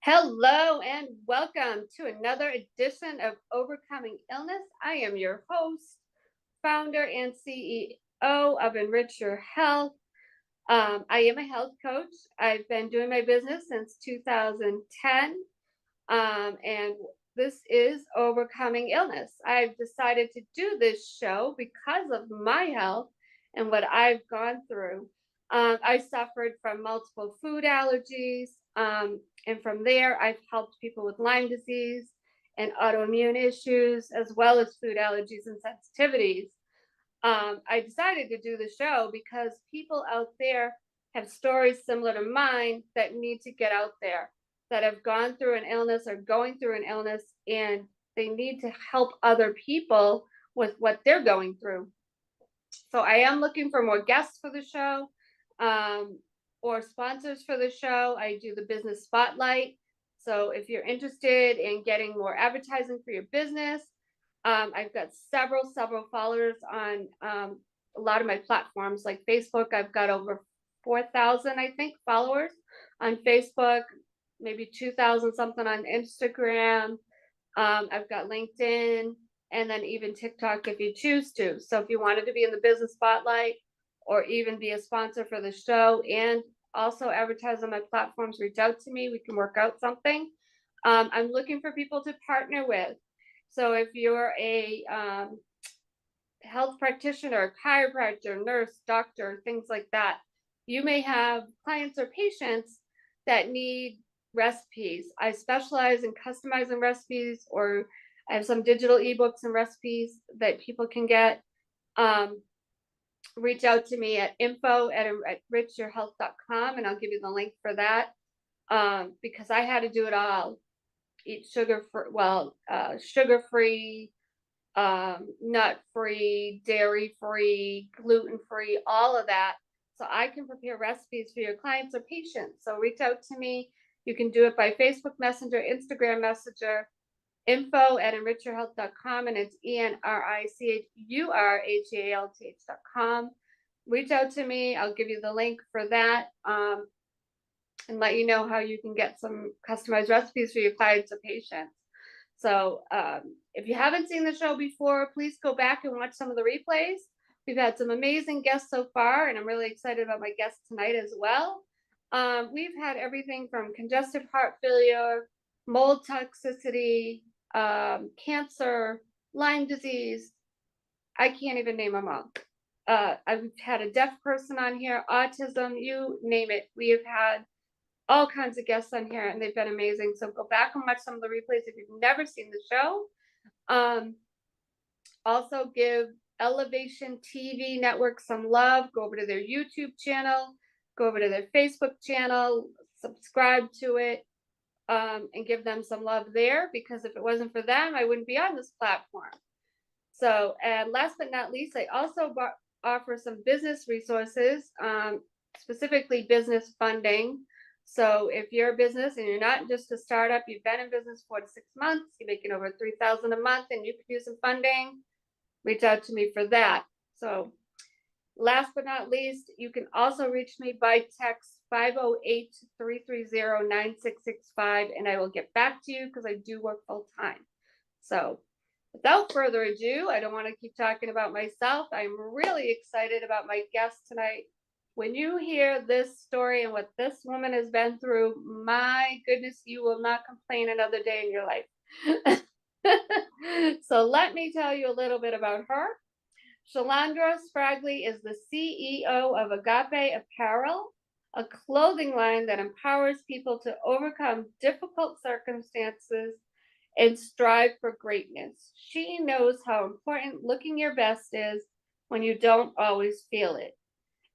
Hello and welcome to another edition of Overcoming Illness. I am your host, founder, and CEO of Enrich Your Health. I am a health coach. I've been doing my business since 2010, and this is Overcoming Illness. I've decided to do this show because of my health and what I've gone through. I suffered from multiple food allergies, and from there, I've helped people with Lyme disease and autoimmune issues, as well as food allergies and sensitivities. I decided to do the show because people out there have stories similar to mine that need to get out there, that have gone through an illness or going through an illness, and they need to help other people with what they're going through. So I am looking for more guests for the show, or sponsors for the show. I do the business spotlight. So if you're interested in getting more advertising for your business, I've got several followers on a lot of my platforms like Facebook. I've got over 4,000, I think, followers on Facebook, maybe 2,000 something on Instagram. I've got LinkedIn and then even TikTok if you choose to. So if you wanted to be in the business spotlight or even be a sponsor for the show and also advertise on my platforms, reach out to me. We can work out something. I'm looking for people to partner with. So if you're a health practitioner, chiropractor, nurse, doctor, things like that, you may have clients or patients that need recipes. I specialize in customizing recipes, or I have some digital ebooks and recipes that people can get. Reach out to me at info@enrichyourhealth.com and I'll give you the link for that, because I had to do it all. Eat sugar-free, nut-free, dairy-free, gluten-free, all of that. So I can prepare recipes for your clients or patients. So reach out to me. You can do it by Facebook Messenger, Instagram Messenger, info@enrichyourhealth.com, and it's ENRICHURHEALTH.com. Reach out to me. I'll give you the link for that, and let you know how you can get some customized recipes for your clients or patients. So if you haven't seen the show before, please go back and watch some of the replays. We've had some amazing guests so far, and I'm really excited about my guest tonight as well. We've had everything from congestive heart failure, mold toxicity, cancer, Lyme disease. I can't even name them all. I've had a deaf person on here, autism, you name it. We have had all kinds of guests on here and they've been amazing. So go back and watch some of the replays if you've never seen the show. Also give Elevation TV Network some love. Go over to their YouTube channel, go over to their Facebook channel, subscribe to it, and give them some love there, because if it wasn't for them, I wouldn't be on this platform. So, and last but not least, I also offer some business resources, specifically business funding. So if you're a business and you're not just a startup, you've been in business 4 to 6 months, you're making over $3,000 a month and you could use some funding, reach out to me for that. So last but not least, you can also reach me by text 508-330-9665 and I will get back to you because I do work full time. So without further ado, I don't want to keep talking about myself. I'm really excited about my guest tonight. When you hear this story and what this woman has been through, my goodness, you will not complain another day in your life. So let me tell you a little bit about her. Shalandra Spragley is the CEO of Agape Apparel, a clothing line that empowers people to overcome difficult circumstances and strive for greatness. She knows how important looking your best is when you don't always feel it.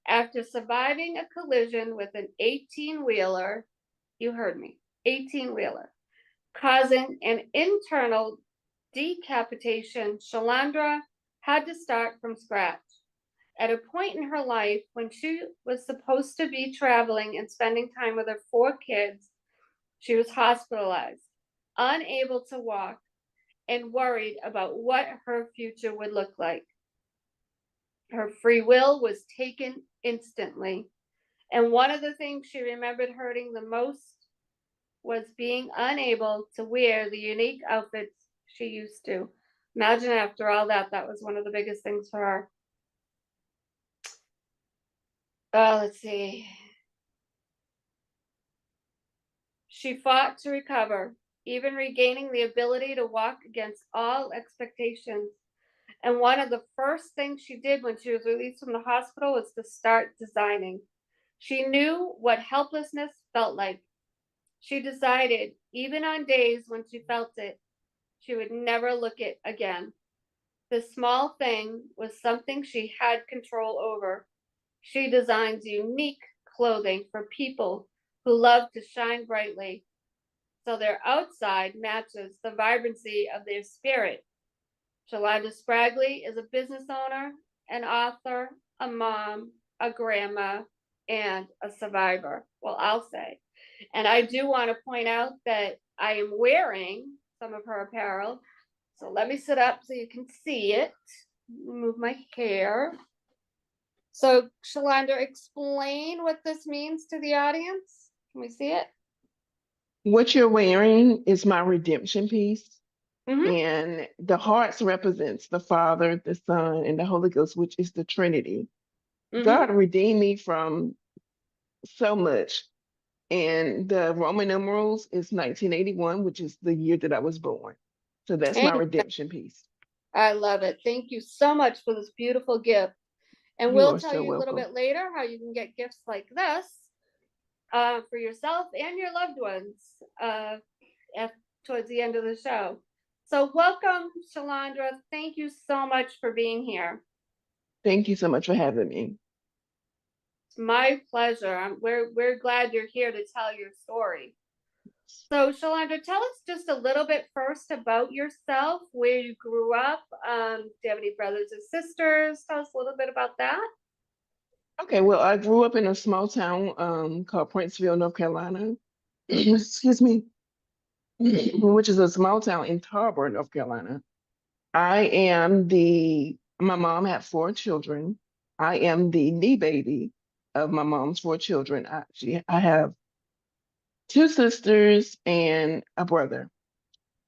After surviving a collision with an 18-wheeler, you heard me, 18-wheeler, causing an internal decapitation, Shalandra had to start from scratch. At a point in her life when she was supposed to be traveling and spending time with her 4 kids, she was hospitalized, unable to walk, and worried about what her future would look like. Her free will was taken instantly, and one of the things she remembered hurting the most was being unable to wear the unique outfits she used to. Imagine after all that, that was one of the biggest things for her. Let's see. She fought to recover, even regaining the ability to walk against all expectations. And one of the first things she did when she was released from the hospital was to start designing. She knew what helplessness felt like. She decided, even on days when she felt it, she would never look it again. This small thing was something she had control over. She designs unique clothing for people who love to shine brightly, so their outside matches the vibrancy of their spirit. Shalonda Spragley is a business owner, an author, a mom, a grandma, and a survivor. Well, I'll say. And I do want to point out that I am wearing some of her apparel. So let me sit up so you can see it. Move my hair. So, Shalonda, explain what this means to the audience. Can we see it? What you're wearing is my redemption piece. Mm-hmm. And the hearts represents the Father, the Son, and the Holy Ghost, which is the Trinity. Mm-hmm. God redeemed me from so much. And the Roman numerals is 1981, which is the year that I was born. So that's my And redemption piece. I love it. Thank you so much for this beautiful gift. And You we'll are tell so you a little welcome. bit later how you can get gifts like this for yourself and your loved ones at, towards the end of the show. So, welcome, Shalandra. Thank you so much for being here. Thank you so much for having me. It's my pleasure. We're glad you're here to tell your story. So, Shalandra, tell us just a little bit first about yourself, where you grew up. Do you have any brothers or sisters? Tell us a little bit about that. Okay, well, I grew up in a small town called Princeville, North Carolina. Excuse me, which is a small town in Tarboro, North Carolina. My mom had four children. I am the knee baby of my mom's four children. I have two sisters and a brother.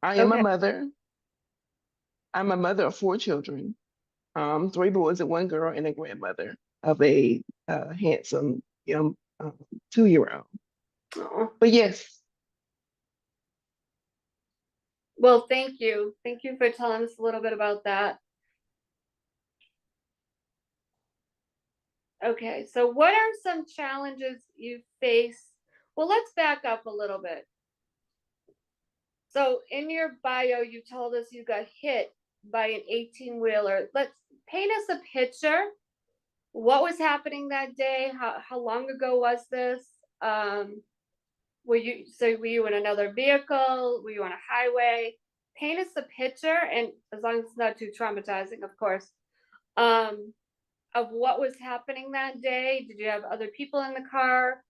I am a Okay. mother. I'm a mother of four children, three boys and one girl, and a grandmother of a handsome young 2-year-old. Oh. But yes, Well, thank you. Thank you for telling us a little bit about that. Okay, so what are some challenges you face? Well, let's back up a little bit. So, in your bio, you told us you got hit by an 18-wheeler. Let's paint us a picture. What was happening that day? How long ago was this? Um, were you in another vehicle? Were you on a highway? Paint us a picture, and as long as it's not too traumatizing, of course. Um, of what was happening that day. Did you have other people in the car?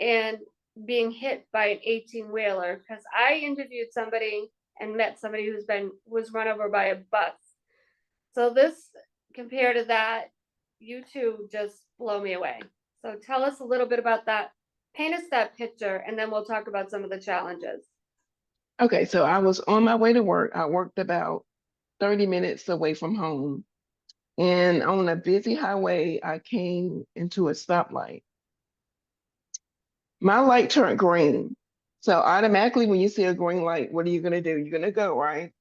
And being hit by an 18-wheeler? Because I interviewed somebody and met somebody was run over by a bus. So this, compared to that, you two just blow me away. So tell us a little bit about that. Paint us that picture, and then we'll talk about some of the challenges. okay, so I was on my way to work. I worked about 30 minutes away from home. And on a busy highway, I came into a stoplight. My light turned green. So automatically, when you see a green light, what are you going to do? You're going to go, right?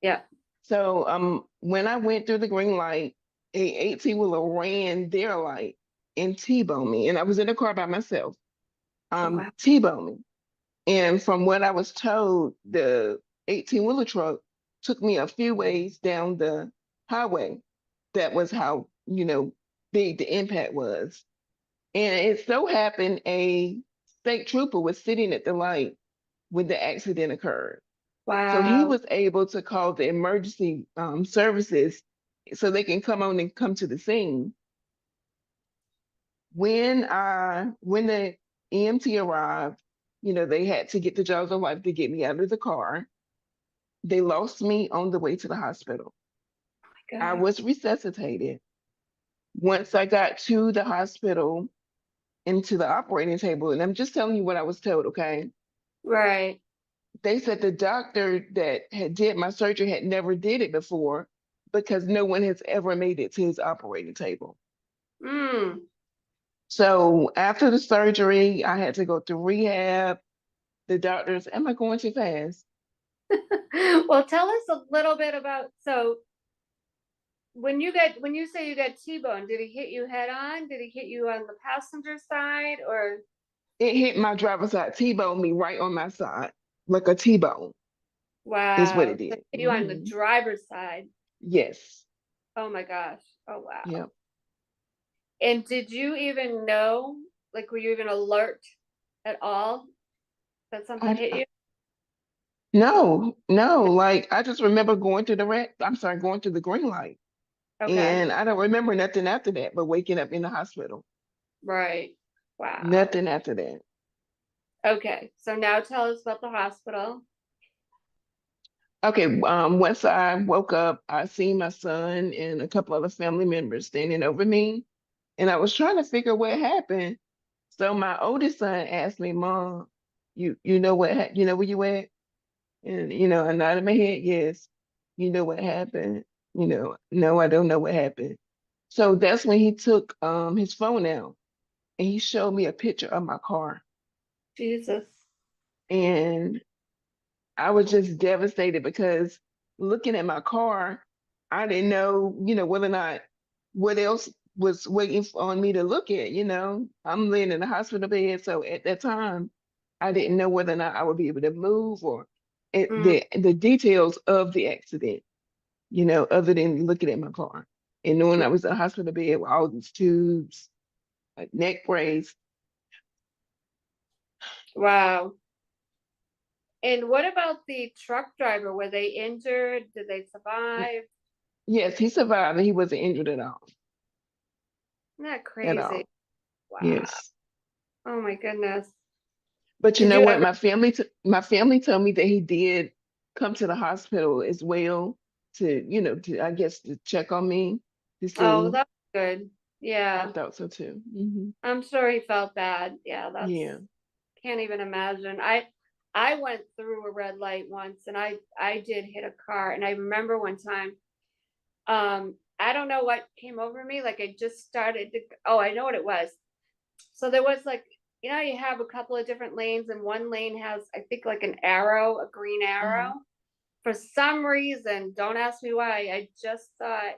Yeah. So when I went through the green light, a 18-wheeler ran their light and T-boned me. And I was in the car by myself, Oh, wow. T-boned me. And from what I was told, the 18-wheeler truck took me a few ways down the highway. That was how, big the impact was. And it so happened a state trooper was sitting at the light when the accident occurred. So he Wow. was able to call the emergency services so they can come on and come to the scene. When the EMT arrived, they had to get the jaws of life to get me out of the car. They lost me on the way to the hospital. I God. was resuscitated. Once I got to the hospital into the operating table, and I'm just telling you what I was told, okay? Right. They said the doctor that had did my surgery had never did it before because no one has ever made it to his operating table. Mm. So after the surgery, I had to go through rehab. The doctors, am I going too fast? Well, tell us a little bit about, so when you say you got T-boned, did he hit you head on? Did he hit you on the passenger side or It hit my driver's side, T-bone me right on my side, like a T-bone is what wow, it so did. hit you on the driver's side? Yes. Oh my gosh. Oh wow. Yep. And did you even know, like, were you even alert at all that something I, hit you? no, no, like I just remember going to the going to the green light. Okay. And I don't remember nothing after that, but waking up in the hospital. Right. Wow. Nothing after that. Okay. So now tell us about the hospital. Okay, once I woke up, I seen my son and a couple other family members standing over me, and I was trying to figure what happened. So my oldest son asked me, "Mom, you know you know where you at?" And I nodded my head, yes. You know what happened? No, I don't know what happened. So that's when he took his phone out and he showed me a picture of my car. Jesus. And I was just devastated because looking at my car, I didn't know, whether or not what else was waiting on me to look at, I'm laying in a hospital bed. So at that time, I didn't know whether or not I would be able to move or Mm. the details of the accident, other than looking at my car. And knowing I was in a hospital bed with all these tubes, like neck brace. Wow. And what about the truck driver? Were they injured? Did they survive? Yes, he survived and he wasn't injured Isn't that at crazy? all. Wow. Yes. Oh my goodness. But you Did know you what? ever? My family told me that he did come to the hospital as well to, I guess to check on me to Oh, see. that's good. I Yeah. thought so too. I'm sure he felt bad. Yeah, that's Yeah. can't even imagine. I went through a red light once and I did hit a car and I remember one time I don't know what came over me like I just started to oh, I know what it was. So there was like you have a couple of different lanes and one lane has I think like an arrow, a green Uh-huh. arrow. For some reason, don't ask me why, I just thought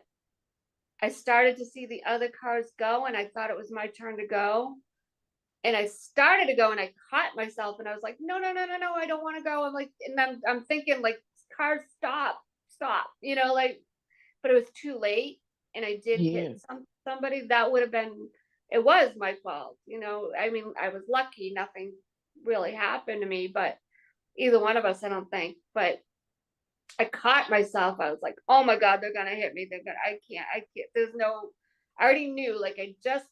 I started to see the other cars go and I thought it was my turn to go. And I started to go and I caught myself and I was like, no, no, no, no, no, I don't want to go. I'm like, and I'm thinking like, cars stop, stop, like, but it was too late and I did hit Yeah. somebody that would have been, it was my fault, I mean, I was lucky, nothing really happened to me, but either one of us, I don't think, but I caught myself. I was like, oh my God, they're gonna hit me. I can't. There's no, I already knew, like I just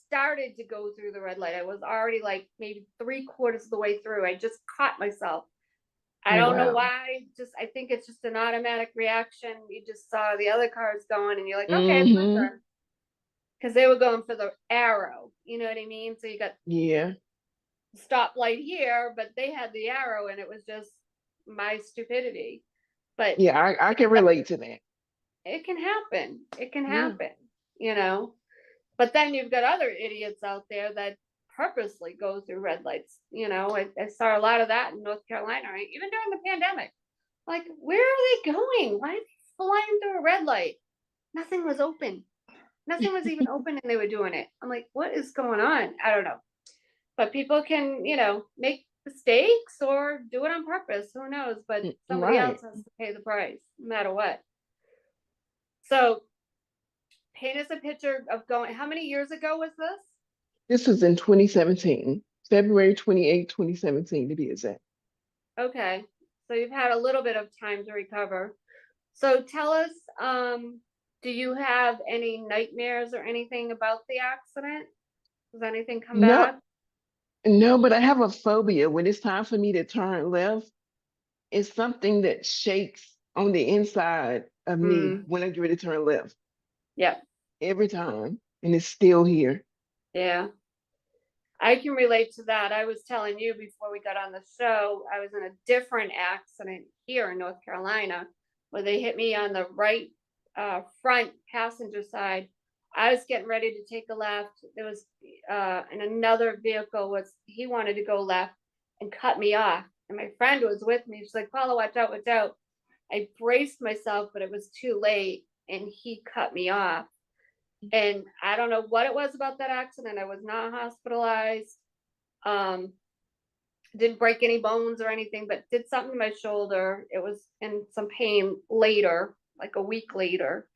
started to go through the red light. I was already like maybe three-quarters of the way through. I just caught myself. I Oh don't know wow. why. Just I think it's just an automatic reaction. You just saw the other cars going and you're like, okay, it's my Mm-hmm. turn. Because they were going for the arrow. You know what I mean? So you got Yeah. the stoplight here, but they had the arrow and it was just my stupidity. But Yeah, I can relate to that. it can happen. It can Yeah. happen, you know. But then you've got other idiots out there that purposely go through red lights. I saw a lot of that in North Carolina, right? Even during the pandemic. Like, where are they going? Why are they flying through a red light? Nothing was open. Nothing was even open and they were doing it. I'm like, what is going on? I don't know. But people can, make mistakes or do it on purpose. Who knows? But somebody else Right. has to pay the price, no matter what. So paint us a picture of going, how many years ago was this? This was in 2017, February 28, 2017 to be exact. Okay. So you've had a little bit of time to recover. So tell us, do you have any nightmares or anything about the accident? Does anything come No, back? no, but I have a phobia when it's time for me to turn left. It's something that shakes on the inside of me Mm, when I get ready to turn left yep. every time, and it's still here. Yeah. I can relate to that. I was telling you before we got on the show, I was in a different accident here in North Carolina where they hit me on the right front passenger side. I was getting ready to take a left. There was and another vehicle was he wanted to go left and cut me off. And my friend was with me. She's like, Paula, watch out, watch out. I braced myself, but it was too late and he cut me off. And I don't know what it was about that accident. I was not hospitalized. Um, didn't break any bones or anything, but did something to my shoulder. It was in some pain later, like a week later.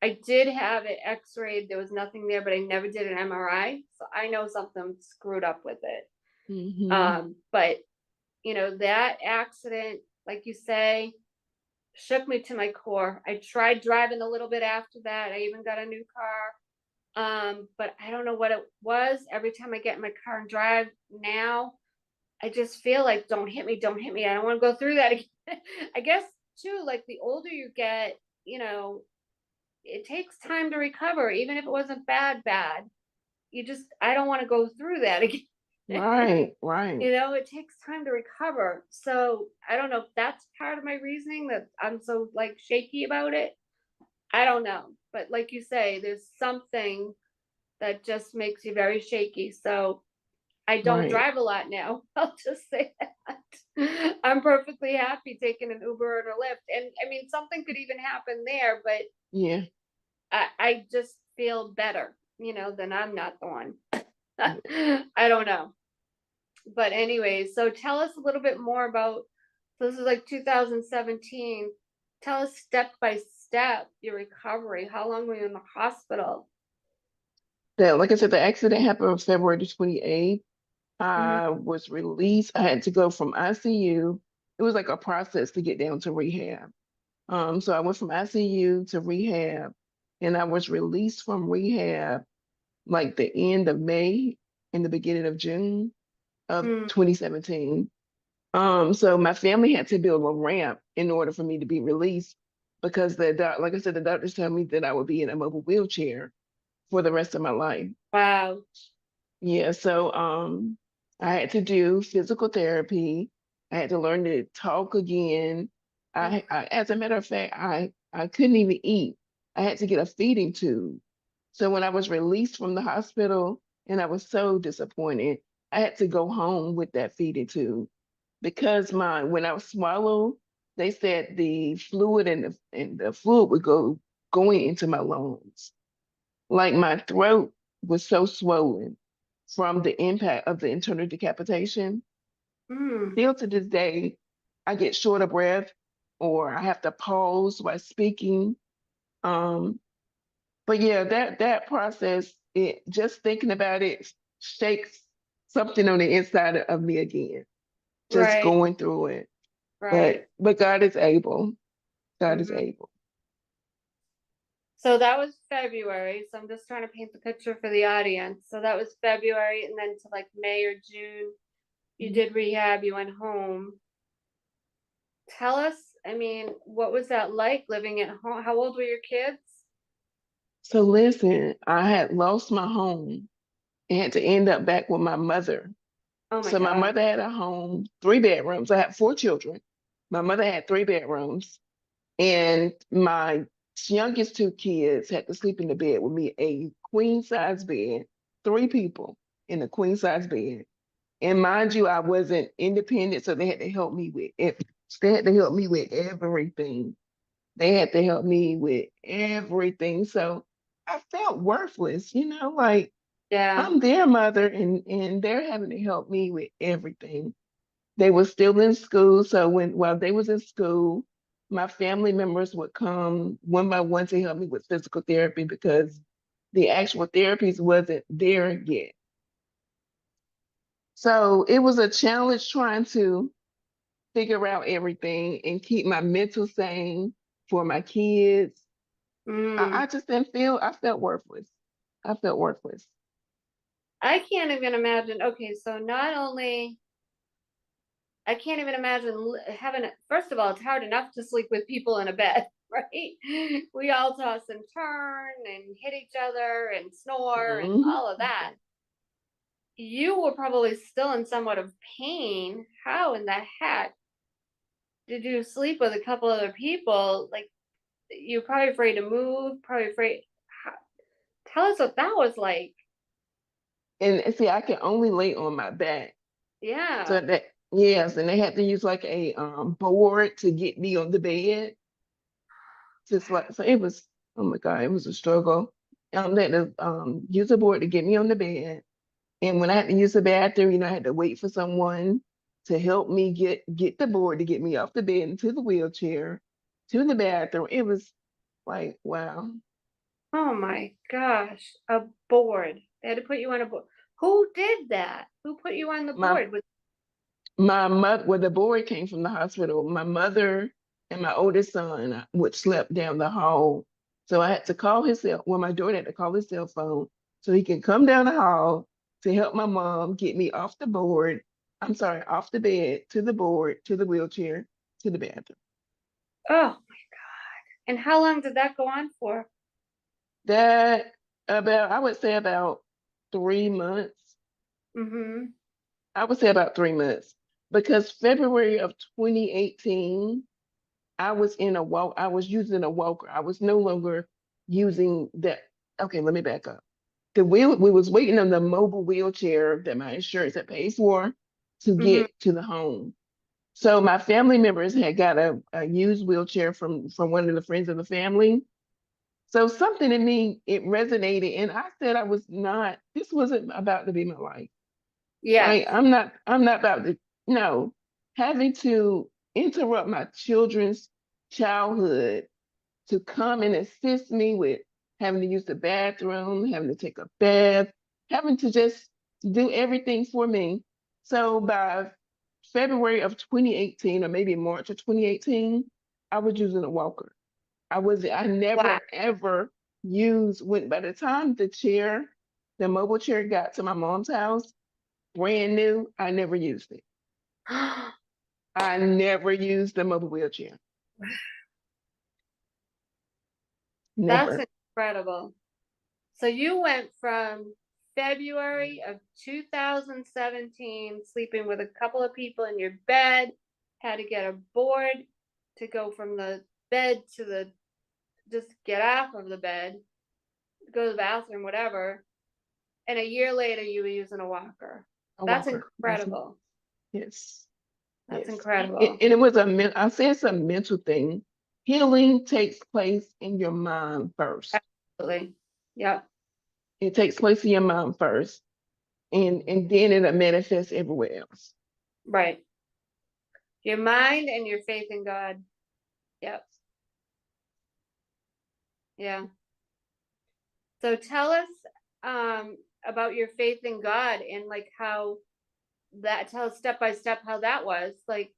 I did have it x-rayed. There was nothing there, but I never did an MRI. So I know something screwed up with it. But that accident, like you say, shook me to my core. I tried driving a little bit after that. I even got a new car. But I don't know what it was. Every time I get in my car and drive now, I just feel like don't hit me, don't hit me. I don't want to go through that again. I guess too, like the older you get, it takes time to recover, even if it wasn't bad. I don't want to go through that again. Right, right, It takes time to recover. So I don't know if that's part of my reasoning that I'm so like shaky about it. I don't know. But like you say, there's something that just makes you very shaky. So I don't right. drive a lot now. I'll just say that. I'm perfectly happy taking an Uber or a Lyft. And I mean, something could even happen there, but Yeah. I just feel better, than I'm not the one. I don't know. But anyway, so tell us a little bit more about, so this is like 2017. Tell us step by step your recovery. How long were you in the hospital? Like I said, the accident happened on February the 28th. Mhm. I was released. I had to go from ICU. It was like a process to get down to rehab. So I went from ICU to rehab, and I was released from rehab like the end of May and the beginning of June of Mm, 2017. So my family had to build a ramp in order for me to be released because like I said, the doctors told me that I would be in a mobile wheelchair for the rest of my life. wow. Yeah, so I had to do physical therapy. I had to learn to talk again. Mm, As a matter of fact, I couldn't even eat. I had to get a feeding tube. So when I was released from the hospital, and I was so disappointed, I had to go home with that feeding tube because when I was swallowed, they said the fluid and the fluid would going into my lungs. Like my throat was so swollen from the impact of the internal decapitation. mm, Still to this day, I get short of breath or I have to pause while speaking. Um, but yeah, that process, it just thinking about it shakes something on the inside of me again, just right, going through it. right. But God is able. God is Mhm. able. So that was February. So I'm just trying to paint the picture for the audience. So that was February, and then to like May or June, you Mhm. did rehab, you went home. Tell us, I mean, what was that like living at home? How old were your kids? So listen, I had lost my home and had to end up back with my mother. Oh my So my God. mother had a home, 3 bedrooms. I had 4 children. My mother had 3 bedrooms, and my youngest 2 kids had to sleep in the bed with me, a queen size bed, 3 people in a queen size bed. And mind you, I wasn't independent, so they had to help me with it. They had to help me with everything. They had to help me with everything. So I felt worthless, like Yeah. I'm their mother and they're having to help me with everything. They were still in school, so while they was in school, my family members would come one by one to help me with physical therapy because the actual therapies wasn't there yet. So it was a challenge trying to figure out everything and keep my mental sane for my kids. I Mm. just didn't I felt worthless. I felt worthless. I can't even imagine. Okay, so not only I can't even imagine having. First of all, it's hard enough to sleep with people in a bed, right? We all toss and turn and hit each other and snore and Mhm. all of that. you were probably still in somewhat of pain. How in the heck did you sleep with a couple other people? Like, you're probably afraid to move, probably afraid. How, tell us what that was like. And see, I can only lay on my back. Yeah. So that, yes, and they had to use like a board to get me on the bed. Just like, so it was, oh my God, it was a struggle. They had to use a board to get me on the bed. And when I had to use the bathroom, I had to wait for someone to help me get the board to get me off the bed into the wheelchair to the bathroom. It was like, wow. Oh my gosh, a board. They had to put you on a board. Who did that? Who put you on the My board? my mother, well, the board came from the hospital. My mother and my oldest son would slept down the hall. So I had to call his cell, well, my daughter had to call his cell phone so he can come down the hall to help my mom get me off the board. I'm sorry, off the bed to the board, to the wheelchair, to the bathroom. Oh, and how long did that go on for? That about, I would say about 3 months. Mm-hmm. I would say about 3 months because February of 2018, I was in a walk. I was using a walker. I was no longer using that. Okay, let me back up. We was waiting on the mobile wheelchair that my insurance had paid for to Mm-hmm. get to the home. So my family members had got a used wheelchair from one of the friends of the family. So something in me, it resonated, and I said I was not. This wasn't about to be my life. Yes. Right? I'm not about to, no, having to interrupt my children's childhood to come and assist me with having to use the bathroom, having to take a bath, having to just do everything for me. So by February of 2018, or maybe March of 2018, I was using a walker. I Wow. never ever used, when by the time the mobile chair got to my mom's house, brand new, I never used it. I never used the mobile wheelchair. That's Never. incredible. So you went from February of 2017, sleeping with a couple of people in your bed, had to get a board to go from the bed to the, just get off of the bed, go to the bathroom, whatever. And a year later, you were using a walker. A That's walker. incredible. Yes. That's Yes. incredible. And it was I say it's a mental thing. Healing takes place in your mind first. Absolutely. Yep. It takes place in your mind first. And then it'll manifest everywhere else. Right. Your mind and your faith in God. Yep. Yeah. So tell us about your faith in God and like how that, tell us step by step how that was. Like,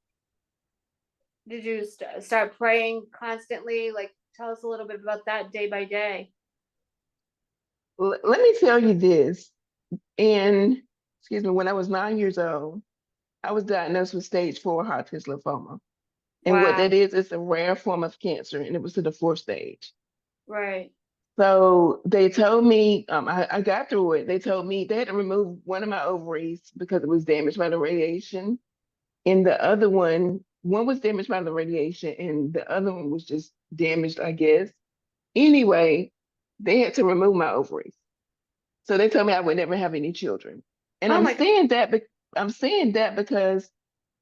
did you start praying constantly? Like, tell us a little bit about that day by day. Let me tell you this. And excuse me, when I was 9 years old, I was diagnosed with stage 4 Hodgkin's lymphoma. And what that Wow. is, it's a rare form of cancer, and it was to the fourth stage. Right. So they told me, I got through it. They told me they had to remove one of my ovaries because it was damaged by the radiation. And the other one was damaged by the radiation, and the other one was just damaged, I guess. Anyway, they had to remove my ovaries. So they told me I would never have any children. And Oh my God. I'm saying that because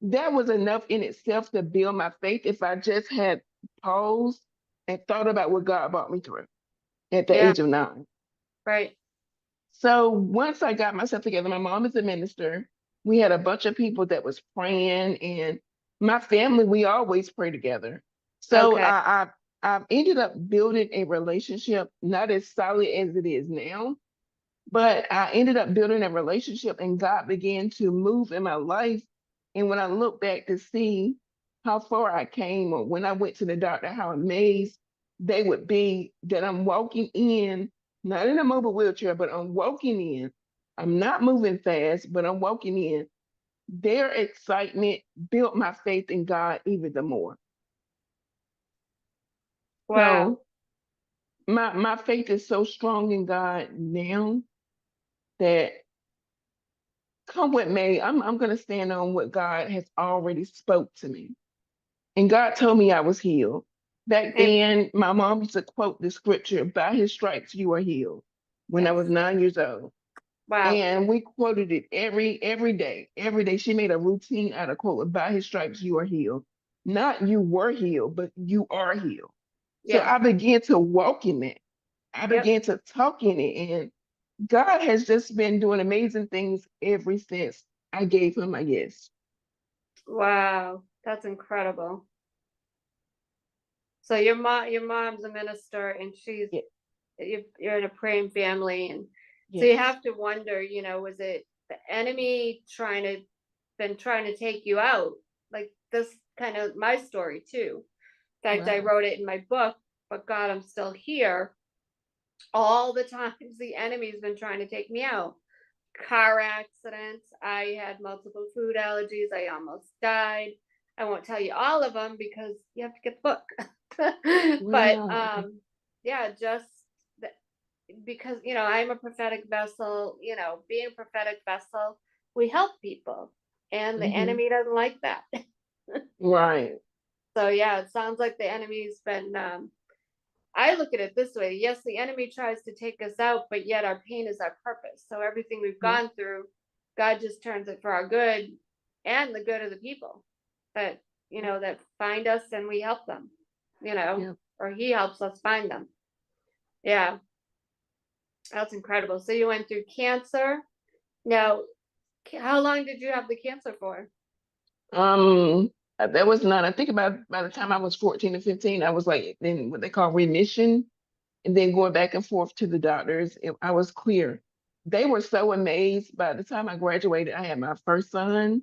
that was enough in itself to build my faith if I just had paused and thought about what God brought me through at the Yeah. age of 9. Right. So once I got myself together, my mom is a minister. We had a bunch of people that was praying, and my family, we always pray together. So Okay. I ended up building a relationship, not as solid as it is now, but I ended up building a relationship, and God began to move in my life. And when I look back to see how far I came, or when I went to the doctor, how amazed they would be that I'm walking in, not in a mobile wheelchair, but I'm walking in. I'm not moving fast, but I'm walking in. Their excitement built my faith in God even the more. Wow. So my faith is so strong in God now that come what may, I'm gonna stand on what God has already spoke to me. And God told me I was healed. Back And then, my mom used to quote the scripture, by his stripes you are healed, when I yes, was 9 years old. wow, And we quoted it every day. Every day she made a routine out of quote, by his stripes you are healed. Not you were healed, but you are healed. So yes, I began to walk in it. I yep, began to talk in it. And God has just been doing amazing things ever since I gave him a yes. wow, that's incredible. So your mom's a minister, and Ye- you're in a praying family, and so you Yes. have to wonder, was it the enemy been trying to take you out? Like this kind of my story too. In fact, I Wow. wrote it in my book, but God, I'm still here. All the times the enemy's been trying to take me out. Car accidents. I had multiple food allergies. I almost died. I won't tell you all of them because you have to get the book. But Wow. yeah, just the, because I'm a prophetic vessel. Being a prophetic vessel, we help people, and the Hmm. enemy doesn't like that. Right. So yeah, it sounds like the enemy's been. I look at it this way. Yes, the enemy tries to take us out, but yet our pain is our purpose. So everything we've Yeah. gone through, God just turns it for our good and the good of the people that, that find us and we help them, Yeah. or he helps us find them. Yeah, that's incredible. So you went through cancer. Now, how long did you have the cancer for? That was not, I think about by the time I was 14 or 15, I was like in what they call remission. And then going back and forth to the doctors, I was clear. They were so amazed. By the time I graduated, I had my first son.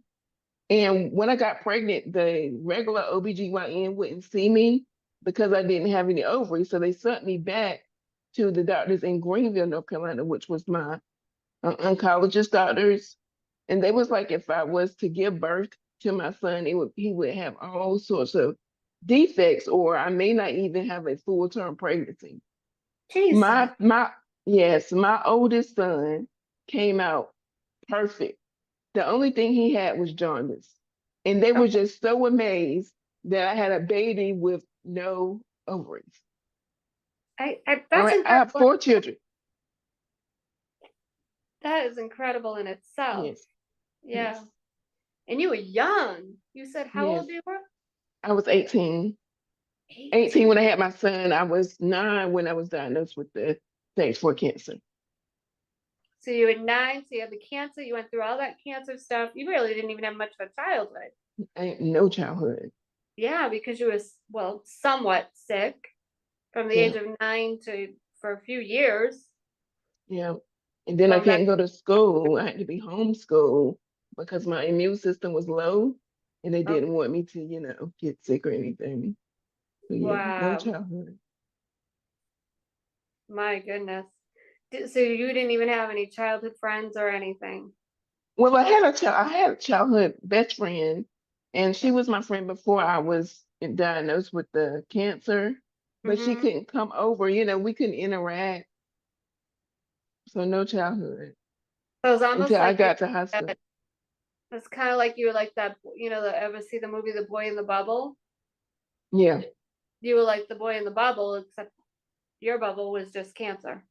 And when I got pregnant, the regular OBGYN wouldn't see me because I didn't have any ovaries. So they sent me back to the doctors in Greenville, North Carolina, which was my oncologist doctors. And they was like, if I was to give birth to my son, he would have all sorts of defects, or I may not even have a full term pregnancy. Jesus. My yes, my oldest son came out perfect. The only thing he had was jaundice. And they were Okay. just so amazed that I had a baby with no ovaries. All That's right, I have incredible. 4 children. That is incredible in itself. Yes, Yeah. yes, And you were young. You said how yes. old you were? I was 18. 18 18. when I had my son. I was 9 when I was diagnosed with the stage 4 cancer. So you were 9, so you had the cancer, you went through all that cancer stuff. You really didn't even have much of a childhood. I had no childhood. Yeah, because you was, well, somewhat sick from the age Yeah, of 9 to for a few years, yeah. And then I going back. couldn't go to school. I had to be homeschooled because my immune system was low and they Okay. didn't want me to, get sick or anything. So yeah, no Wow. childhood. My goodness. So you didn't even have any childhood friends or anything. Well, I had a childhood best friend, and she was my friend before I was diagnosed with the cancer, but she Mm-hmm. couldn't come over, we couldn't interact, so no childhood So it's almost until I like you got to high school. it's kind of like you were like that, ever see the movie The Boy in the Bubble? Yeah, You were like the boy in the bubble, except your bubble was just cancer.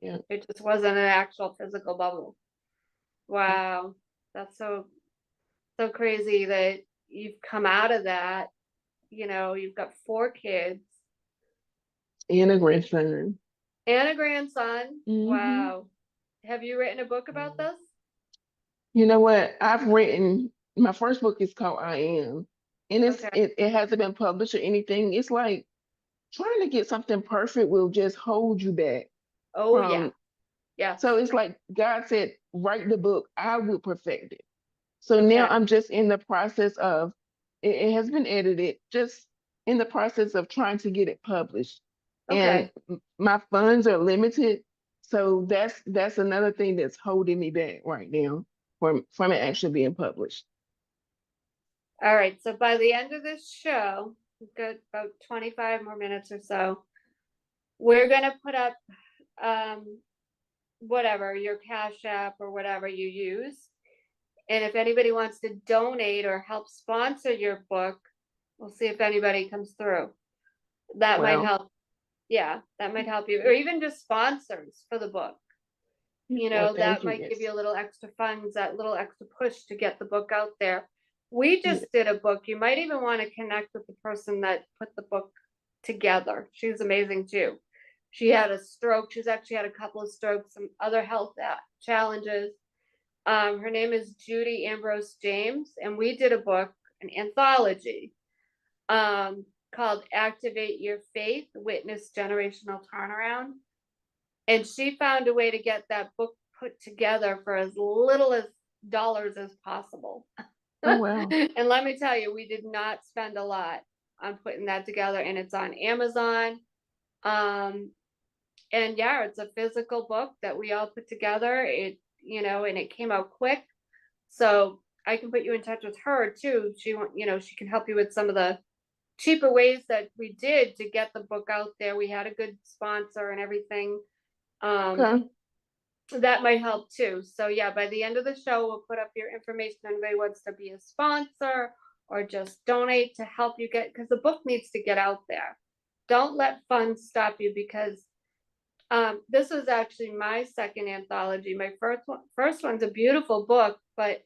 yeah. It just wasn't an actual physical bubble. Wow. That's so crazy that you've come out of that. You've got 4 kids And a grandson. and a grandson. Hmm. Wow. Have you written a book about this? You know what? I've written my first book is called I Am, and Okay. it hasn't been published or anything. It's like trying to get something perfect will just hold you back Oh yeah. from. Yes. So it's like God said, write the book, I will perfect it. So now Okay. I'm just in the process of it has been edited, just in the process of trying to get it published. And Okay. my funds are limited. So that's another thing that's holding me back right now from it actually being published. All right. So by the end of this show, we've got about 25 more minutes or so. We're gonna put up um whatever your Cash App or whatever you use. And if anybody wants to donate or help sponsor your book, we'll see if anybody comes through. That might Well, help. Yeah, that might help you. Or even just sponsors for the book. well, That thank you. might give Yes. you a little extra funds, that little extra push to get the book out there. We Yeah. just did a book. You might even want to connect with the person that put the book together. She's amazing too. She had a stroke. She's actually had a couple of strokes, some other health challenges. Her name is Judy Ambrose James, and we did a book, an anthology, called Activate Your Faith, Witness Generational Turnaround. And she found a way to get that book put together for as little as dollars as possible. Oh, wow. And let me tell you, we did not spend a lot on putting that together, and it's on Amazon. Um, and yeah, it's a physical book that we all put together. And it came out quick. So I can put you in touch with her too. She can help you with some of the cheaper ways that we did to get the book out there. We had a good sponsor and everything. Um, Okay. that might help too. So yeah, by the end of the show, we'll put up your information. Anybody wants to be a sponsor or just donate to help you get, because the book needs to get out there. Don't let funds stop you, because this was actually my second anthology. My first one's a beautiful book, but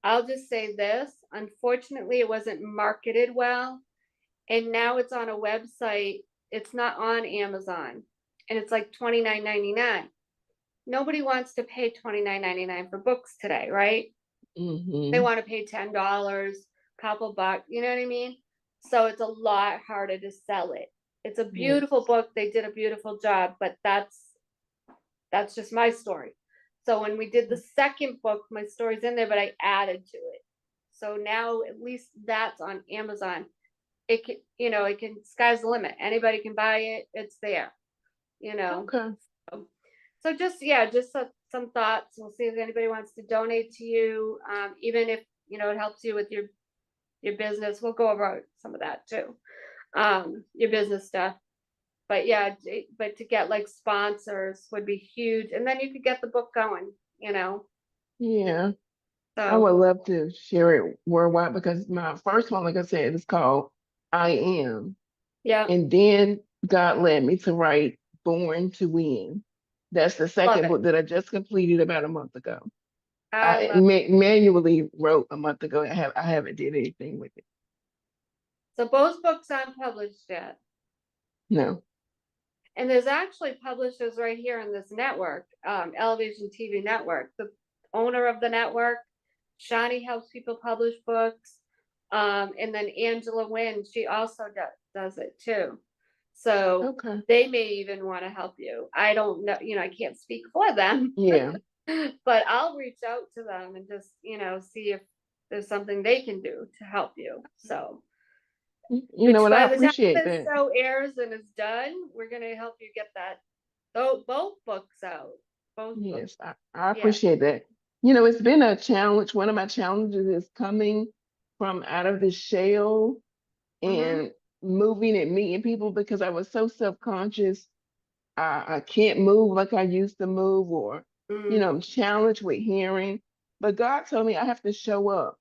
I'll just say this, unfortunately, it wasn't marketed well. And now it's on a website. It's not on Amazon. And it's like $29.99. Nobody wants to pay $29.99 for books today, right? They Mm-hmm. want to pay $10, couple bucks, you know what I mean? So it's a lot harder to sell it. It's a beautiful Yes. book. They did a beautiful job, but that's just my story. So when we did the second book, my story's in there, but I added to it. So now at least that's on Amazon. Sky's the limit. Anybody can buy it. It's there, you know. Okay. So just some thoughts. We'll see if anybody wants to donate to you. Even if, it helps you with your business. We'll go over some of that too. Your business stuff. But yeah, but to get like sponsors would be huge. And then you could get the book going, you know. Yeah. I So would love to share it worldwide because my first one, like I said, is called I Am. yeah, And then God led me to write Born to Win. That's the love second it. book that I just completed about a month ago. I I love manually wrote a month ago. I haven't did anything with it. So both books aren't published yet. No. And there's actually publishers right here in this network, Elevation TV Network. The owner of the network, Shawnee, helps people publish books. And then Angela Wynn, she also does it too. So Okay. they may even want to help you. I don't know, I can't speak for them, Yeah. but I'll reach out to them and just, see if there's something they can do to help you. So, You know which what? I by the time appreciate this that. show airs and is done, we're gonna help you get that both books out. Both books. Yes, I Yeah. appreciate that. You know, it's been a challenge. One of my challenges is coming from out of the shell Mm-hmm. and moving and meeting people because I was so self-conscious. I can't move like I used to move, or, Mm-hmm. I'm challenged with hearing. But God told me I have to show up,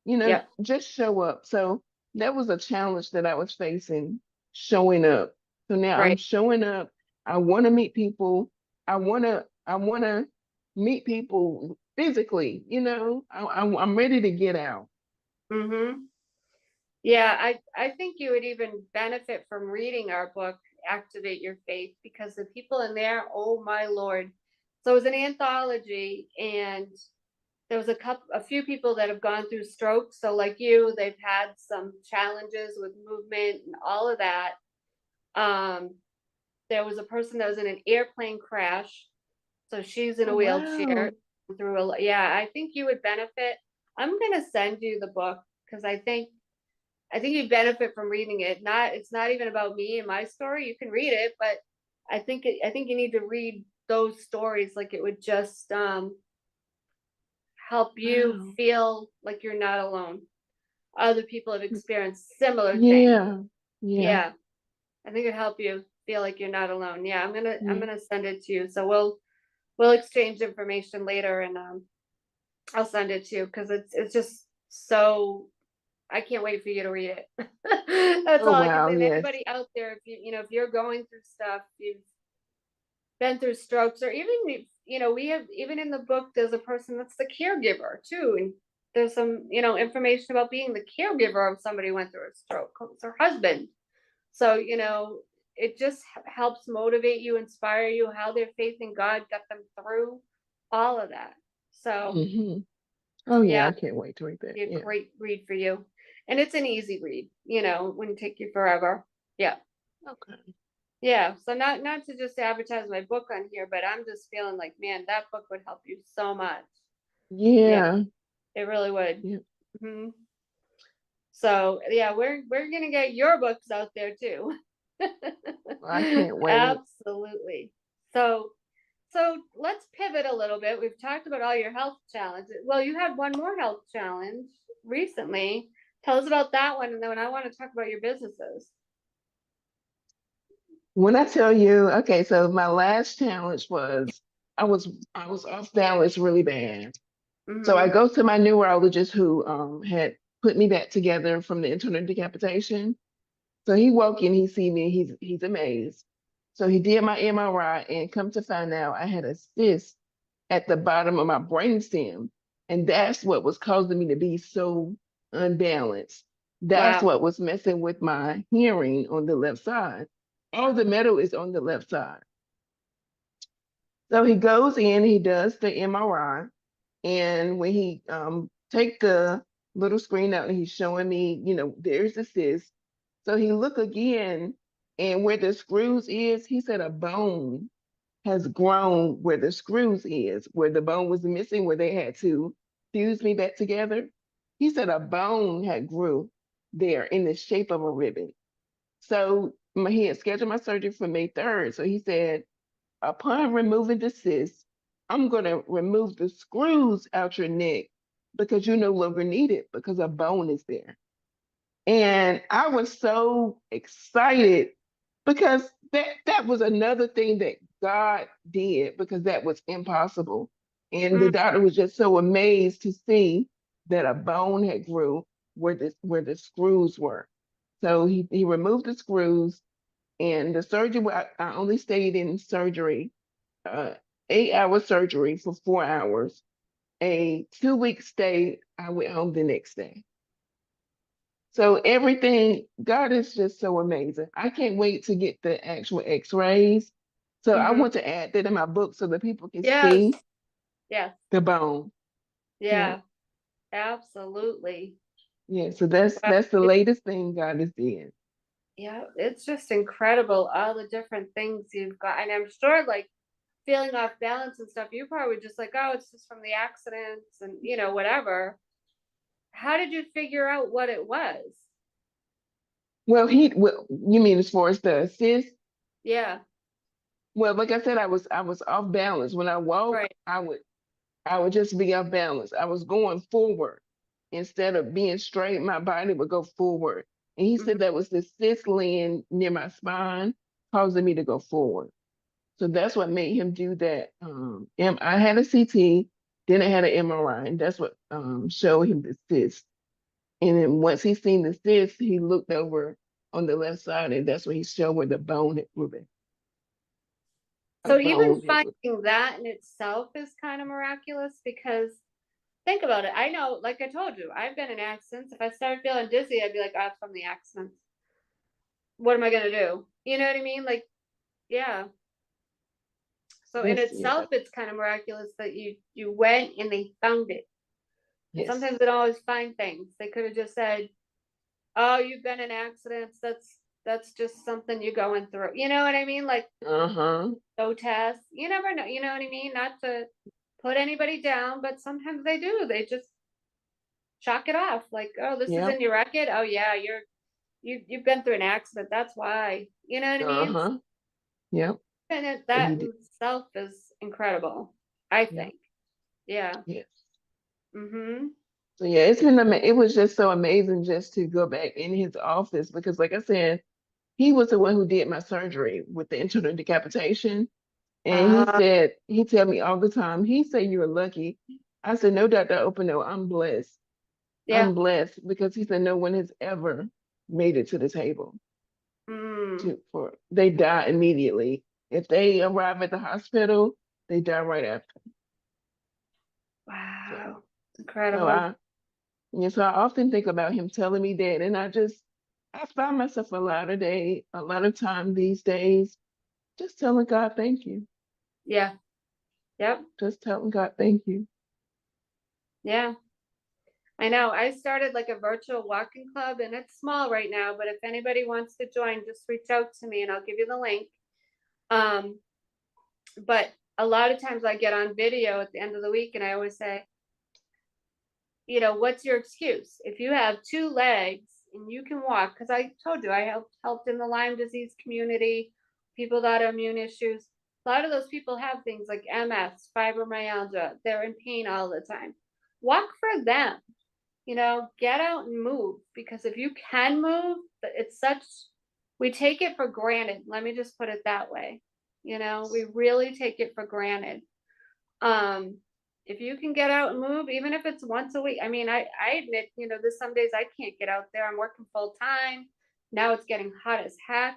Yep. just show up. So that was a challenge that I was facing, showing up. So now I'm Right. showing up. I want to meet people. I want to meet people physically, I'm ready to get out. Mm-hmm. Yeah, I think you would even benefit from reading our book, Activate Your Faith, because the people in there, oh my Lord. So it was an anthology, and there was a few people that have gone through strokes. So like you, they've had some challenges with movement and all of that. Um, there was a person that was in an airplane crash, so she's in Oh, a wheelchair wow. yeah, I think you would benefit. I'm gonna send you the book because I think you benefit from reading it. It's not even about me and my story. You can read it, but I think you need to read those stories. Like, it would just help you Wow. feel like you're not alone. Other people have experienced similar things. Yeah. Yeah. Yeah, I think it'd help you feel like you're not alone. Yeah, I'm Yeah. gonna send it to you. So we'll exchange information later, and I'll send it to you because it's just so I can't wait for you to read it. That's Oh all I can wow, say. If yes. anybody out there, if if you're going through stuff, you've been through strokes, or even if, we have even in the book, there's a person that's the caregiver too, and there's some information about being the caregiver of somebody who went through a stroke. It's her husband, so it just helps motivate you, inspire you, how their faith in God got them through all of that. So Hmm. Oh yeah, yeah, I can't wait to read that. be a Yeah. great read for you. And it's an easy read, wouldn't take you forever. Yeah. Okay. Yeah. So not to just advertise my book on here, but I'm just feeling like, man, that book would help you so much. Yeah, Yeah. it really would. Yeah. Hmm. So yeah, we're gonna get your books out there too. I can't wait. Absolutely. So so let's pivot a little bit. We've talked about all your health challenges. Well, you had one more health challenge recently. Tell us about that one, and then I want to talk about your businesses. When I tell you, okay, so my last challenge was I was off balance really bad. So I Mm-hmm. go to my neurologist who had put me back together from the internal decapitation. So he woke in, he see me, he's amazed. So he did my MRI and come to find out I had a cyst at the bottom of my brainstem. And that's what was causing me to be so unbalanced. That's Wow. what was messing with my hearing on the left side. All the metal is on the left side. So he goes in, he does the MRI, and when he take the little screen out and he's showing me, there's the cyst. So he look again, and where the screws is, he said a bone has grown where the screws is, where the bone was missing, where they had to fuse me back together. He said a bone had grew there in the shape of a ribbon. So he had scheduled my surgery for May 3rd. So he said, upon removing the cyst, I'm going to remove the screws out your neck because you no longer need it because a bone is there. And I was so excited because that was another thing that God did because that was impossible. And the Mm. doctor was just so amazed to see that a bone had grew where the screws were. So he removed the screws and the surgery. I only stayed in surgery, uh, 8 hour surgery for 4 hours. A 2 week stay. I went home the next day. So everything, God is just so amazing. I can't wait to get the actual X-rays. So I Mm-hmm. want to add that in my book so that people can Yes. see Yes. the bone. Yeah, Yeah. Absolutely. yeah. So that's Wow. that's the It, latest thing God is doing. yeah, it's just incredible all the different things you've got, and I'm sure like feeling off balance and stuff. You probably just like, oh, it's just from the accidents and whatever. How did you figure out what it was? Well, you mean as far as the assist? Yeah. Well, like I said, I was off balance. When I walk, Right. I would just be off balance. I was going forward instead of being straight. My body would go forward. And he Mhm. said that was the cyst laying near my spine, causing me to go forward. So that's what made him do that. I had a CT, then I had an MRI, and that's what showed him the cyst. And then once he seen the cyst, he looked over on the left side, and that's when he showed where the bone had moved. A So even bone had moved. finding that in itself is kind of miraculous because think about it. I know, like I told you, I've been in accidents. If I started feeling dizzy, I'd be like, oh, it's from the accidents. What am I gonna do? You know what I mean? Like, yeah. So in Yes, itself, yeah, it's kind of miraculous that you went and they found it. And yes. sometimes they don't always find things. They could have just said, "Oh, you've been in accidents. That's just something you're going through." You know what I mean? Like Uh-huh. no test. You never know. You know what I mean? Not to put anybody down, but sometimes they do. They just chalk it off. Like, oh, this is Yep. in your record. Oh yeah, you've been through an accident. That's why. You know what I mean? Uh-huh. Yep. And So he that in did. itself is incredible. I Yep. think. Yeah. Yes. Mm-hmm. So yeah, it was just so amazing just to go back in his office because like I said, he was the one who did my surgery with the internal decapitation. And he Uh, said, he tell me all the time, he said you're lucky. I said, no, Dr. Openo, I'm blessed. Yeah. I'm blessed because he said no one has ever made it to the table. Mm. For they die immediately. If they arrive at the hospital, they die right after. So Wow. so Incredible. I yeah, so I often think about him telling me that, and I find myself a lot of time these days, just telling God thank you. Yeah. Yep. Just telling God thank you. Yeah. I know. I started like a virtual walking club and it's small right now, but if anybody wants to join, just reach out to me and I'll give you the link. Um, but a lot of times I get on video at the end of the week and I always say, what's your excuse? If you have two legs and you can walk, because I told you I helped in the Lyme disease community, people that have immune issues. A lot of those people have things like MS, fibromyalgia. They're in pain all the time. Walk for them. Get out and move because if you can move, it's such we take it for granted. Let me just put it that way. We really take it for granted. Um, if you can get out and move, even if it's once a week. I mean, I admit, there's some days I can't get out there. I'm working full time. Now it's getting hot as heck,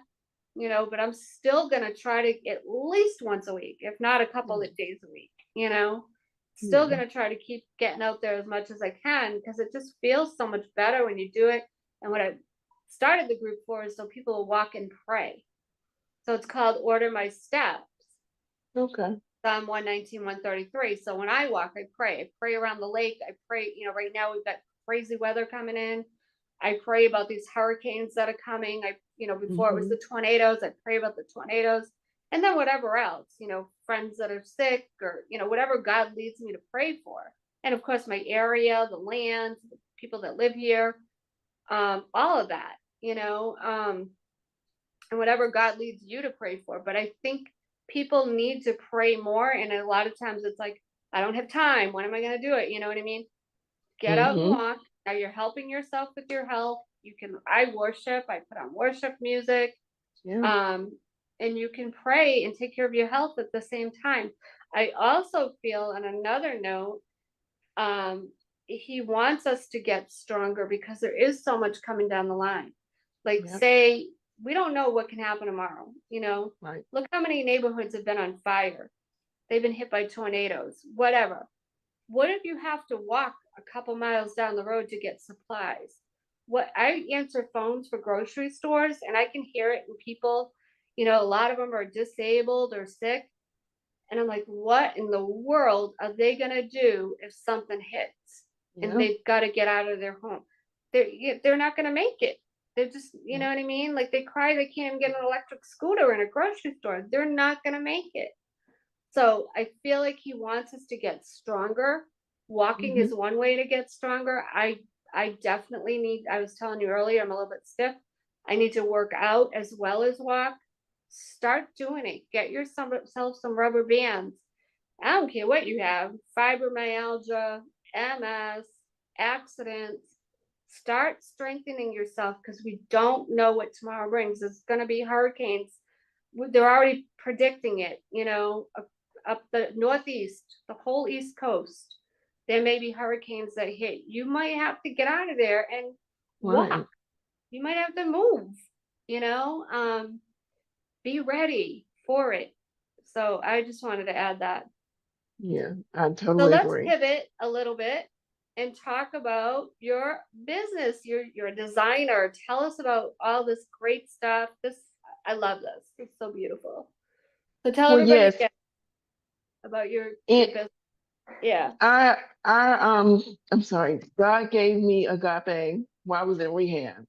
but I'm still gonna try to at least once a week, if not a couple Yeah. of days a week. Still Yeah. gonna try to keep getting out there as much as I can because it just feels so much better when you do it. And what I started the group for is so people will walk and pray. So it's called Order My Steps. Okay. Psalm 119, 133. So when I walk, I pray. I pray around the lake. I pray, right now we've got crazy weather coming in. I pray about these hurricanes that are coming. Before it was Hmm. the tornadoes, I pray about the tornadoes. And then whatever else, friends that are sick or, whatever God leads me to pray for. And of course, my area, the land, the people that live here, all of that, and whatever God leads you to pray for. But I think people need to pray more. And a lot of times it's like, I don't have time. When am I going to do it? You know what I mean? Get out and Hmm. walk. Now you're helping yourself with your health. I worship, I put on worship music. Yeah. Um, and you can pray and take care of your health at the same time. I also feel on another note, um, he wants us to get stronger because there is so much coming down the line. Like, Yeah. say, we don't know what can happen tomorrow. Right. Look how many neighborhoods have been on fire. They've been hit by tornadoes, whatever. What if you have to walk a couple miles down the road to get supplies? What I answer phones for grocery stores and I can hear it in people, a lot of them are disabled or sick. And I'm like, what in the world are they going to do if something hits and Yeah. they've got to get out of their home? They're not going to make it. They're just, you Yeah. know what I mean? Like they cry they can't even get an electric scooter in a grocery store. They're not going to make it. So I feel like he wants us to get stronger. Walking Hmm. is one way to get stronger. I definitely need, I was telling you earlier, I'm a little bit stiff. I need to work out as well as walk. Start doing it. Get yourself some rubber bands. I don't care what you have, fibromyalgia, MS, accidents. Start strengthening yourself because we don't know what tomorrow brings. It's going to be hurricanes. They're already predicting it, up the Northeast, the whole East Coast. There may be hurricanes that hit. You might have to get out of there and Right. walk. You might have to move, you know, um, be ready for it. So I just wanted to add that. Yeah. I So totally let's agree. pivot a little bit and talk about your business. You're a designer. Tell us about all this great stuff. I love this. It's so beautiful. So tell Well, everybody yes. again about your And business. Yeah. I'm sorry. God gave me agape while I was in rehab.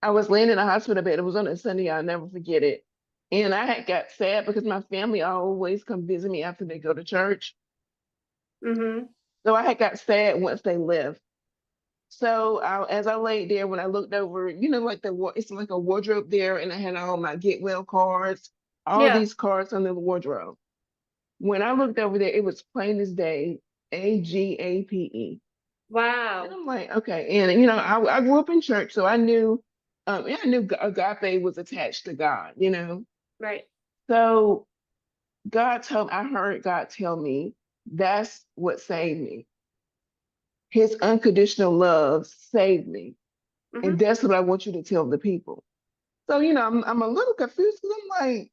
I was laying in a hospital bed. It was on a Sunday. I'll never forget it. And I had got sad because my family always come visit me after they go to church. Mm-hmm. So I had got sad once they left. So as I laid there, when I looked over, like it's like a wardrobe there, and I had all my get well cards, all Yeah. these cards on the wardrobe. When I looked over there, it was plain as day, AGAPE. And Wow. I'm like, okay. And I grew up in church, so I knew agape was attached to God. Right. So I heard God tell me that's what saved me. his unconditional love saved me. And Hmm. that's what I want you to tell the people. So, I'm a little confused because I'm like,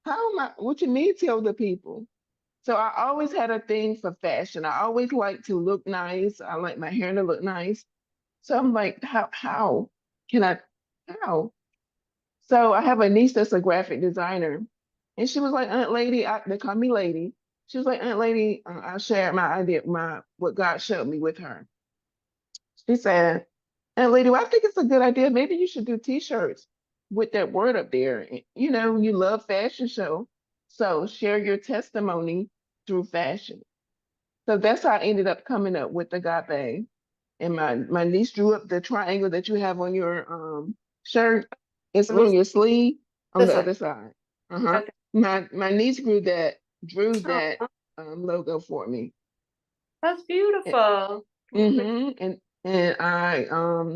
how am I, what you mean tell the people? So I always had a thing for fashion. I always like to look nice. I like my hair to look nice. So I'm like, how can I, how? So I have a niece that's a graphic designer, and she was like, Aunt Lady, they call me Lady. She was like, Aunt Lady, I shared my idea, what God showed me with her. She said, Aunt Lady, well, I think it's a good idea. Maybe you should do T-shirts with that word up there. And, you love fashion show, so share your testimony through fashion. So that's how I ended up coming up with the agape. And my niece drew up the triangle that you have on your shirt. It's Let me on see your sleeve on this the one. other side. Uh-huh. Okay. My niece drew that Oh, logo for me. that's beautiful. Mm-hmm. And I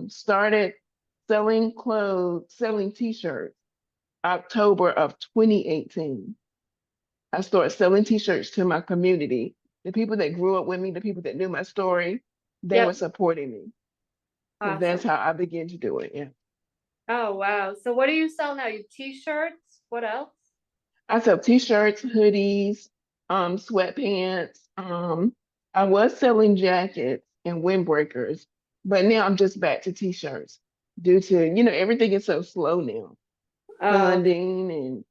started selling t-shirts October of 2018. I started selling t-shirts to my community. The people that grew up with me, the people that knew my story, they were Yep. supporting me. So that's Awesome. how I began to do it. Yeah. Oh, wow. So what do you sell now? You t-shirts? What else? I sell t-shirts, hoodies, sweatpants. I was selling jackets and windbreakers, but now I'm just back to t-shirts due to, everything is so slow now. Oh, Funding and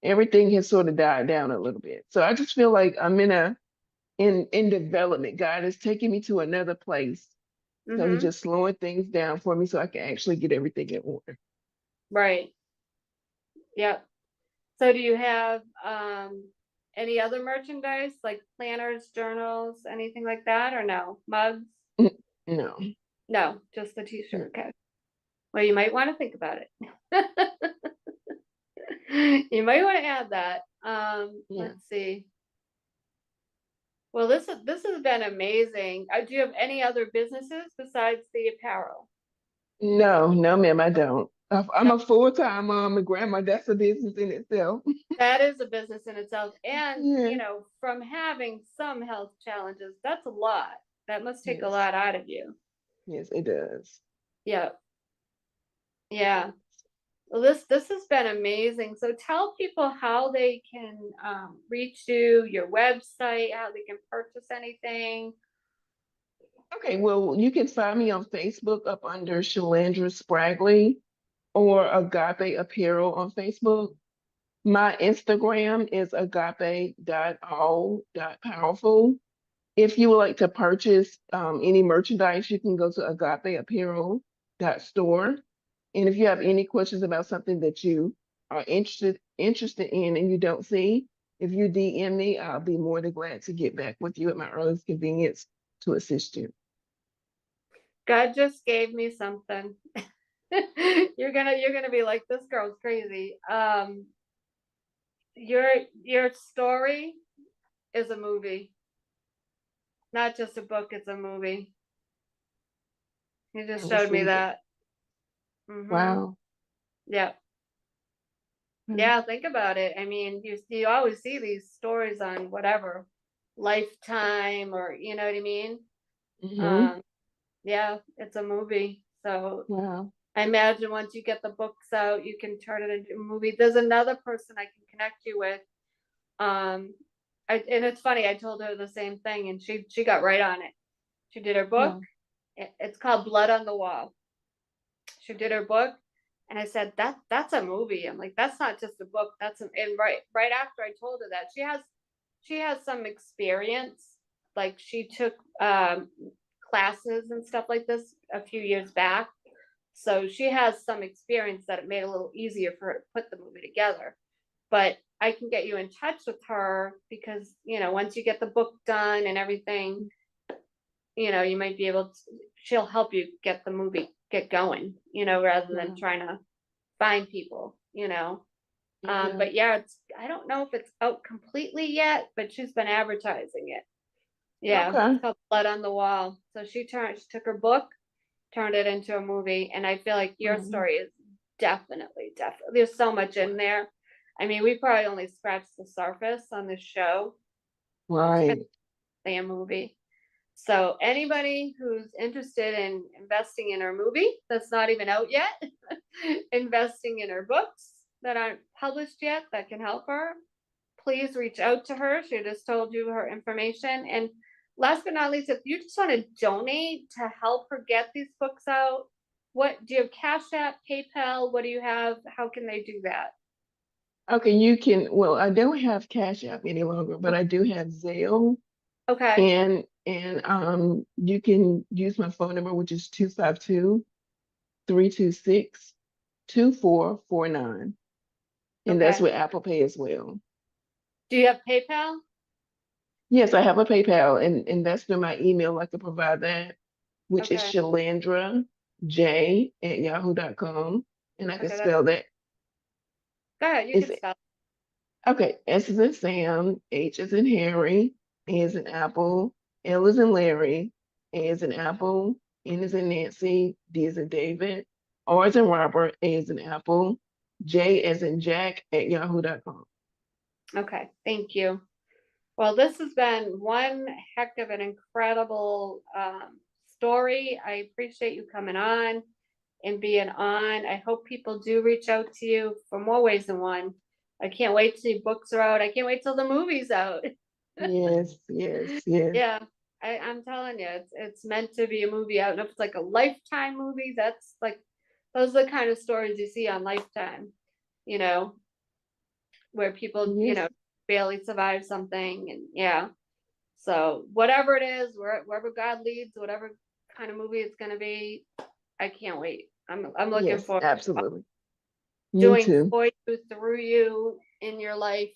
everything has sort of died down a little bit. So I just feel like I'm in development. God is taking me to another place. So he's mm-hmm. just slowing things down for me so I can actually get everything in order. Right. Yep. So do you have any other merchandise like planners, journals, anything like that, or no? Mugs? No. No, just the Mm, t-shirt. Okay. Well, you might want to think about it. You might want to add that. yeah. Let's see. Well, this has been amazing. Do you have any other businesses besides the apparel? No, no, ma'am, I don't. I'm No, a full-time mom and grandma. That's a business in itself. that is a business in itself. And, Yeah. from having some health challenges, that's a lot. That must take a Yes. lot out of you. Yes, it does. Yeah. Yeah. Well, this has been amazing. So tell people how they can reach you, your website, how they can purchase anything. Okay, well, you can find me on Facebook up under Shalandra Spragley or Agape Apparel on Facebook. My Instagram is agape.all.powerful. If you would like to purchase any merchandise, you can go to agapeapparel.store. And if you have any questions about something that you are interested in and you don't see, if you DM me, I'll be more than glad to get back with you at my earliest convenience to assist you. God just gave me something. You're gonna be like, this girl's crazy. Your your story is a movie, not just a book. It's a movie. You I just showed me received it. that. Mm-hmm. Wow. Yeah. Yeah. Think about it. I mean, you always see these stories on whatever Lifetime or you know what I mean. Mm-hmm. Um, yeah, it's a movie. So Wow. I imagine once you get the books out, you can turn it into a movie. There's another person I can connect you with. Um, and it's funny. I told her the same thing, and she got right on it. She did her book. Wow. It's called Blood on the Wall. She did her book, and I said that's a movie. I'm like, that's not just a book. And right after I told her that she has some experience. Like she took classes and stuff like this a few years back. So she has some experience that it made it a little easier for her to put the movie together. But I can get you in touch with her because, once you get the book done and everything, you might be able to, she'll help you get the movie get going, rather than Wow. trying to find people. Yeah. But yeah, I don't know if it's out completely yet, but she's been advertising it. Yeah, it's Okay. called Blood on the Wall. So she took her book, turned it into a movie, and I feel like your Wow. story is definitely. There's so much in Wow. there. I mean, we probably only scratched the surface on this show. It's Right. a movie. So anybody who's interested in investing in her movie that's not even out yet, investing in her books that aren't published yet that can help her, please reach out to her. She just told you her information. And last but not least, if you just want to donate to help her get these books out, what do you have? Cash App, PayPal? What do you have? How can they do that? Okay, you can, well, I don't have Cash App any longer, but I do have Zelle, Okay. and you can use my phone number, which is 252-326-2449. And that's Okay. with Apple Pay as well. Do you have PayPal? Yes, I have a PayPal, and that's through my email. I can provide that, which is Okay. shalandraj@yahoo.com. And I can Okay. That's spell that. go ahead. You It's can spell. okay. S is in Sam, H is in Harry, A is in Apple, L is in Larry, A is in Apple, N is in Nancy, D is in David, R is in Robert, A is in Apple, J as in Jack at yahoo.com. Okay. Thank you. Well, this has been one heck of an incredible story. I appreciate you coming on and being on. I hope people do reach out to you for more ways than one. I can't wait till your books are out. I can't wait till the movie's out. Yes, yes, yes, Yeah, I'm telling you, it's meant to be a movie. I don't know if it's like a Lifetime movie. That's like those are the kind of stories you see on Lifetime, you know, where people, yes, barely survive something, and yeah. So whatever it is, wherever God leads, whatever kind of movie it's gonna be, I can't wait. I'm looking yes, forward to absolutely. Me doing too. for you, through you in your life.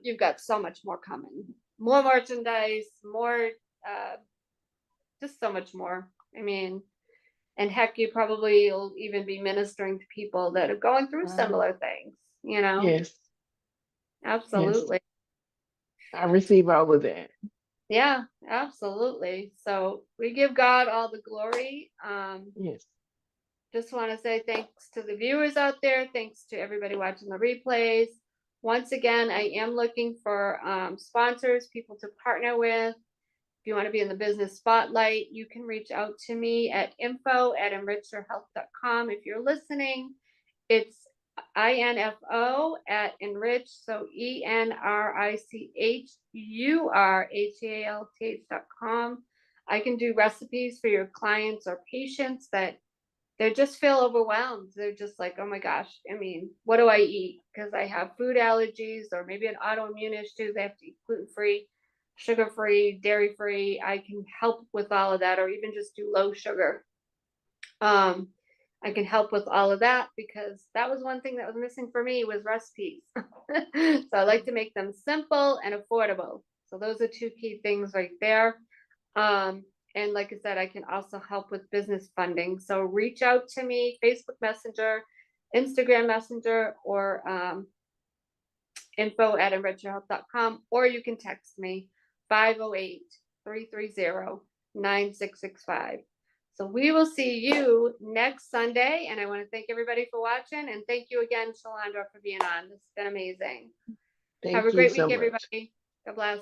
You've got so much more coming, more merchandise, more, uh, just so much more. I mean, and heck, you probably will even be ministering to people that are going through Wow. similar things. You know, Yes, yes. absolutely. I receive all of that. Yeah, absolutely. So we give God all the glory. Yes. Just want to say thanks to the viewers out there. Thanks to everybody watching the replays. Once again, I am looking for sponsors, people to partner with. If you want to be in the business spotlight, you can reach out to me at info@enrichyourhealth.com. If you're listening, it's info at enrich, so enrichurhealth.com. I can do recipes for your clients or patients that they just feel overwhelmed. They're just like, oh my gosh, I mean, what do I eat? Because I have food allergies or maybe an autoimmune issue. They have to eat gluten free, sugar free, dairy free. I can help with all of that, or even just do low sugar. Um, I can help with all of that because that was one thing that was missing for me was recipes. So I like to make them simple and affordable. So those are two key things right there. Um, and like I said, I can also help with business funding. So reach out to me, Facebook Messenger, Instagram Messenger, or info@enrichyourhealth.com, or you can text me 508-330-9665. So we will see you next Sunday. And I want to thank everybody for watching. And thank you again, Shalandra, for being on. This has been amazing. Have a Thank you great so week, much. everybody. God bless.